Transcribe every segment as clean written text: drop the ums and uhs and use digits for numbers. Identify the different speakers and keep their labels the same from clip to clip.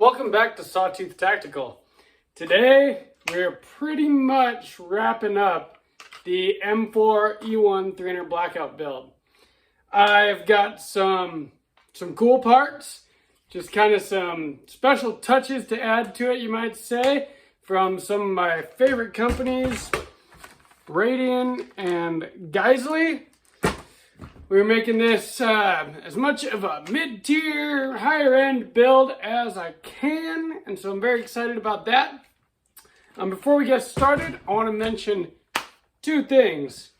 Speaker 1: Welcome back to Sawtooth Tactical. Today we're pretty much wrapping up the M4 E1 300 Blackout build. I've got some cool parts, just kind of some special touches to add to it, you might say, from some of my favorite companies, Radian and Geissele. We're making this as much of a mid-tier, higher-end build as I can, and so I'm very excited about that. Before we get started, I want to mention two things.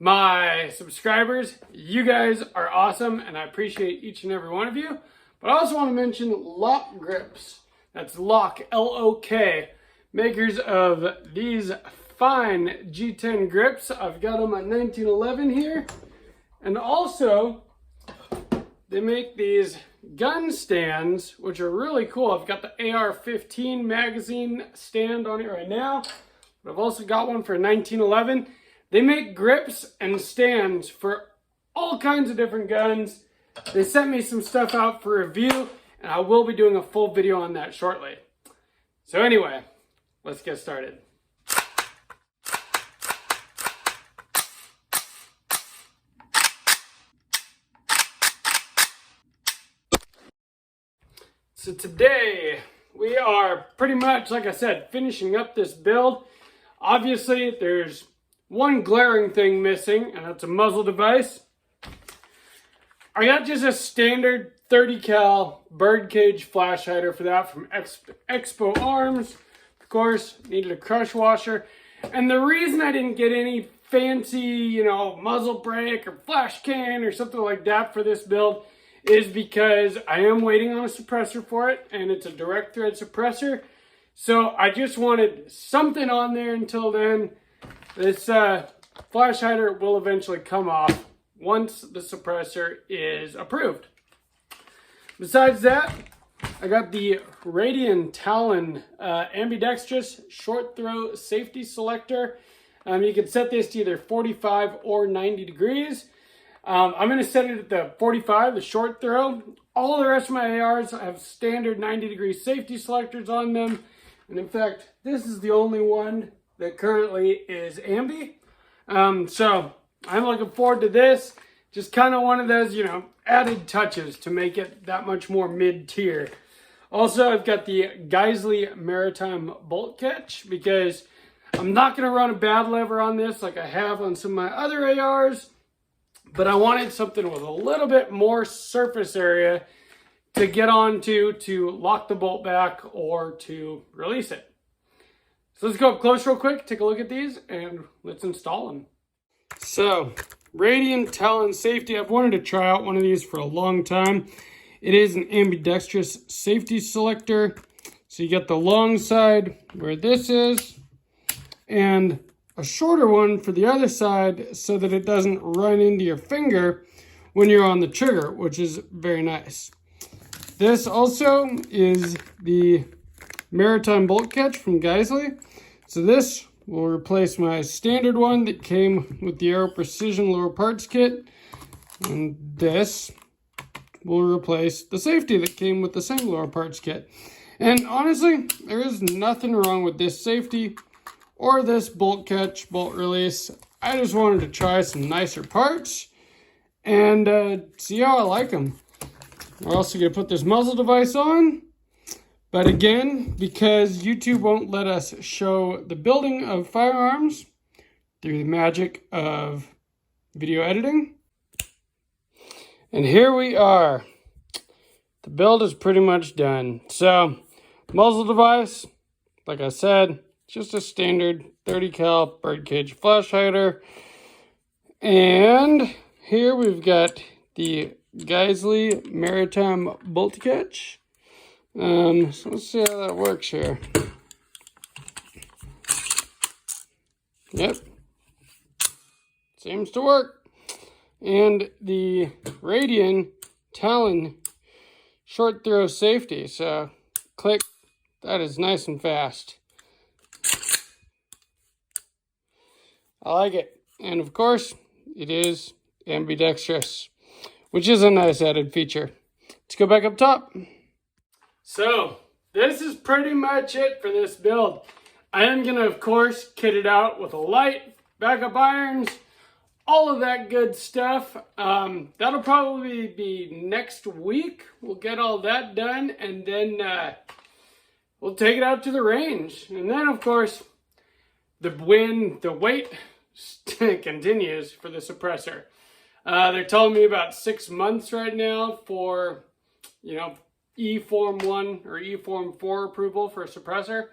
Speaker 1: My subscribers, you guys are awesome, and I appreciate each and every one of you. But I also want to mention Lock Grips. That's Lock, L-O-K, makers of these fine G10 grips. I've got them at 1911 here. And also, they make these gun stands, which are really cool. I've got the AR-15 magazine stand on it right now, but I've also got one for 1911. They make grips and stands for all kinds of different guns. They sent me some stuff out for review, and I will be doing a full video on that shortly. So anyway, let's get started. So today, we are pretty much, like I said, finishing up this build. Obviously, there's one glaring thing missing, and that's a muzzle device. I got just a standard 30 cal birdcage flash hider for that from Expo Arms. Of course, needed a crush washer. And the reason I didn't get any fancy, muzzle brake or flash can or something like that for this build is because I am waiting on a suppressor for it, and it's a direct thread suppressor. So I just wanted something on there until then. This flash hider will eventually come off once the suppressor is approved. Besides that, I got the Radian Talon ambidextrous short throw safety selector. You can set this to either 45 or 90 degrees. I'm going to set it at the 45, the short throw. All the rest of my ARs have standard 90-degree safety selectors on them. And in fact, this is the only one that currently is Ambi. So I'm looking forward to this. Just kind of one of those, added touches to make it that much more mid-tier. Also, I've got the Geissele Maritime bolt catch because I'm not going to run a bad lever on this like I have on some of my other ARs. But I wanted something with a little bit more surface area to get onto to lock the bolt back or to release it. So let's go up close real quick, take a look at these, and let's install them. So, Radian Talon safety. I've wanted to try out one of these for a long time. It is an ambidextrous safety selector. So you get the long side where this is, and a shorter one for the other side so that it doesn't run into your finger when you're on the trigger, which is very nice. This also is the Maritime bolt catch from Geissele. So this will replace my standard one that came with the Aero Precision lower parts kit. And this will replace the safety that came with the same lower parts kit. And honestly, there is nothing wrong with this safety or this bolt catch, bolt release. I just wanted to try some nicer parts and see how I like them. We're also going to put this muzzle device on. But again, because YouTube won't let us show the building of firearms through the magic of video editing. And here we are. The build is pretty much done. So, muzzle device, like I said, just a standard 30 cal birdcage flash hider. And here we've got the Geissele Maritime bolt catch. So let's see how that works here. Yep. Seems to work. And the Radian Talon short throw safety. So click. That is nice and fast. I like it. And of course, it is ambidextrous, which is a nice added feature. Let's go back up top. So this is pretty much it for this build. I am going to, of course, kit it out with a light, backup irons, all of that good stuff. That'll probably be next week. We'll get all that done, and then we'll take it out to the range. And then, of course, the wait continues for the suppressor. They're telling me about 6 months right now for, E-Form 1 or E-Form 4 approval for a suppressor.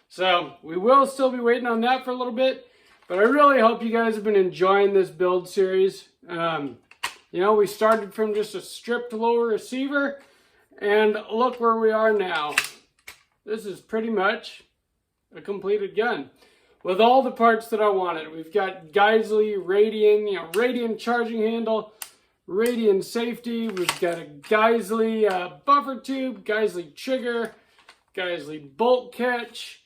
Speaker 1: So we will still be waiting on that for a little bit, but I really hope you guys have been enjoying this build series. We started from just a stripped lower receiver, and look where we are now. This is pretty much a completed gun with all the parts that I wanted. We've got Geissele, Radian, Radian charging handle, Radian safety. We've got a Geissele buffer tube, Geissele trigger, Geissele bolt catch.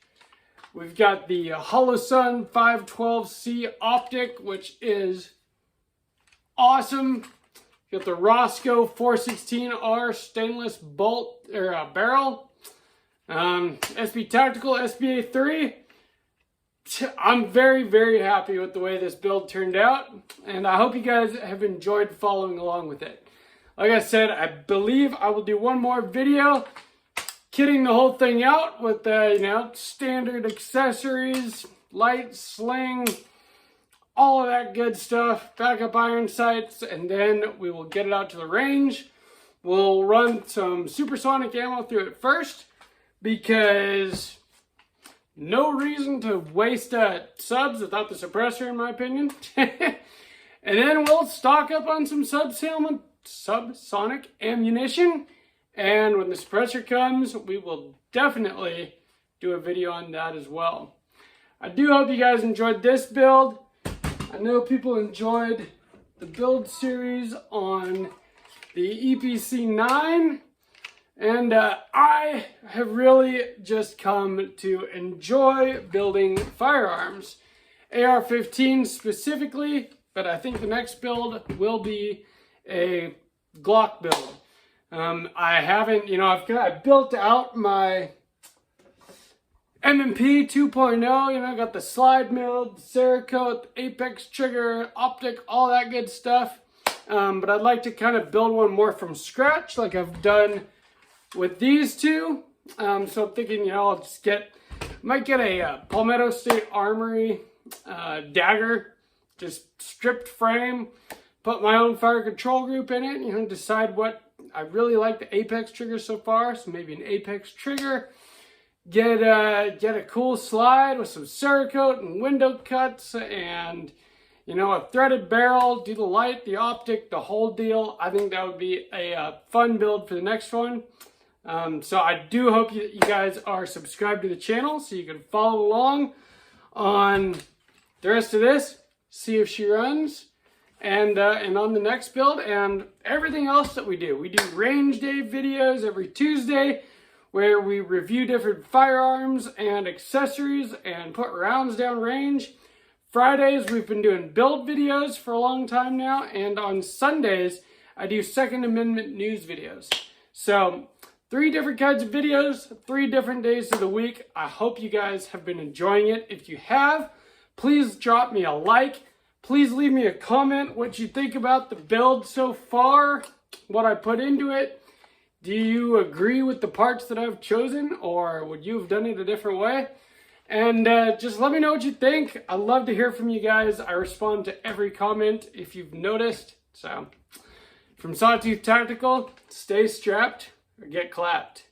Speaker 1: We've got the Holosun 512C optic, which is awesome. We've got the Roscoe 416R stainless bolt or barrel. SB Tactical SBA 3. I'm very, very happy with the way this build turned out, and I hope you guys have enjoyed following along with it. Like I said, I believe I will do one more video kitting the whole thing out with standard accessories, light, sling, all of that good stuff, backup iron sights, and then we will get it out to the range. We'll run some supersonic ammo through it first, because no reason to waste subs without the suppressor, in my opinion. And then we'll stock up on some subsonic ammunition. And when the suppressor comes, we will definitely do a video on that as well. I do hope you guys enjoyed this build. I know people enjoyed the build series on the EPC9. And I have really just come to enjoy building firearms. AR-15 specifically, but I think the next build will be a Glock build. I haven't, I built out my M&P 2.0, I got the slide mill, Cerakote, Apex trigger, optic, all that good stuff. But I'd like to kind of build one more from scratch like I've done with these two. So I'm thinking, I'll just might get a Palmetto State Armory dagger, just stripped frame, put my own fire control group in it, decide what. I really like the Apex trigger so far, so maybe an Apex trigger. Get a cool slide with some Cerakote and window cuts and, a threaded barrel, do the light, the optic, the whole deal. I think that would be a fun build for the next one. So I do hope you guys are subscribed to the channel so you can follow along on the rest of this, see if she runs, and on the next build and everything else that we do. We do range day videos every Tuesday where we review different firearms and accessories and put rounds down range. Fridays, we've been doing build videos for a long time now, and on Sundays, I do Second Amendment news videos. So 3 different kinds of videos, 3 different days of the week. I hope you guys have been enjoying it. If you have, please drop me a like. Please leave me a comment what you think about the build so far, what I put into it. Do you agree with the parts that I've chosen, or would you have done it a different way? And just let me know what you think. I love to hear from you guys. I respond to every comment if you've noticed. So, from Sawtooth Tactical, stay strapped or get clapped.